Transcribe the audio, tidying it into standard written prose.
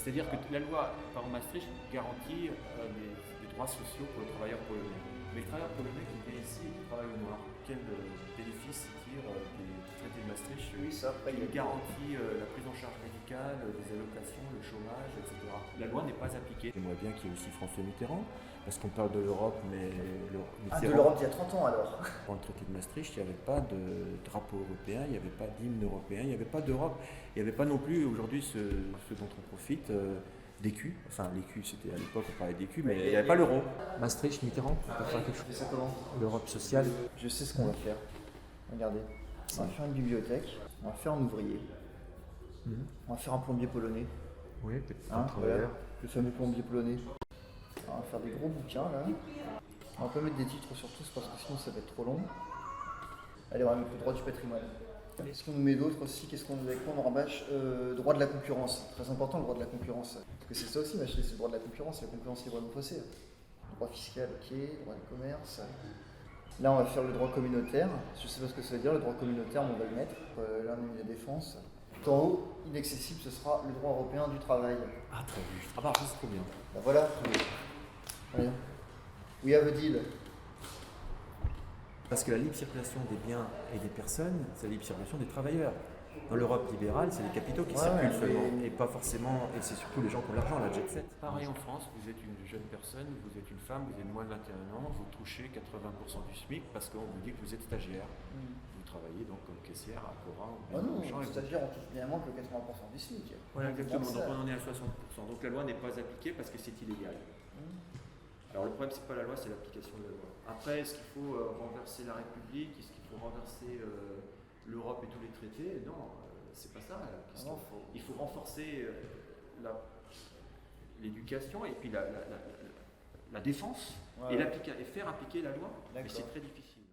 C'est-à-dire que la loi par Maastricht garantit des droits sociaux pour les travailleurs polonais. Mais le travailleur polonais qui vient ici et qui travaille au noir, quel bénéfice il tire des traités de Maastricht? Oui, ça, après, Il garantit la prise en charge médicale, des allocations, le chômage, etc. La loi n'est pas appliquée. J'aimerais bien qu'il y ait aussi François Mitterrand, parce qu'on parle de l'Europe, mais de l'Europe il y a 30 ans alors. Dans le traité de Maastricht, il n'y avait pas de drapeau européen, il n'y avait pas d'hymne européen, il n'y avait pas d'Europe. Il n'y avait pas non plus aujourd'hui ce dont on profite, d'écus. Enfin, l'écu, c'était à l'époque, on parlait d'écu, mais il n'y avait pas l'euro. Maastricht, Mitterrand, on peut faire quelque chose. Tu fais ça comment? L'Europe sociale. Je sais ce qu'on va faire. Regardez, on va faire une bibliothèque, on va faire un ouvrier, on va faire un plombier polonais. Oui, Hein, voilà, le fameux plombier polonais. On va faire des gros bouquins là. On va pas mettre des titres sur tous parce que sinon ça va être trop long. Allez, on va mettre le droit du patrimoine. Qu'est-ce qu'on nous met d'autre aussi? Qu'est-ce qu'on nous met? On rabâche droit de la concurrence. Très important le droit de la concurrence. Parce que c'est ça aussi, ma chérie, c'est le droit de la concurrence. La concurrence libre et non faussée. Droit fiscal, ok. Droit du commerce. Là, on va faire le droit communautaire. Je sais pas ce que ça veut dire, le droit communautaire, mais on va le mettre. Là, on a mis la défense. Tout en haut, inaccessible, ce sera le droit européen du travail. Ah, très juste. Ah bah, c'est trop bien. Ben voilà. Allez. We have a deal. Parce que la libre circulation des biens et des personnes, c'est la libre circulation des travailleurs. Dans l'Europe libérale, c'est les capitaux qui circulent seulement, et pas forcément, et c'est surtout les gens qui ont de l'argent, la jet set. Pareil en France, vous êtes une jeune personne, vous êtes une femme, vous avez moins de 21 ans, vous touchez 80% du SMIC parce qu'on vous dit que vous êtes stagiaire. Vous travaillez donc comme caissière à Cora. Ah non, les stagiaires, on touche bien moins que 80% du SMIC. Voilà, exactement, donc on en est à 60%. Donc la loi n'est pas appliquée parce que c'est illégal. Alors le problème, c'est pas la loi, c'est l'application de la loi. Après, est-ce qu'il faut renverser la République? Est-ce qu'il faut renverser l'Europe et tous les traités? Non, c'est pas ça la question. Il faut renforcer l'éducation et puis la défense et faire appliquer la loi. Mais c'est très difficile.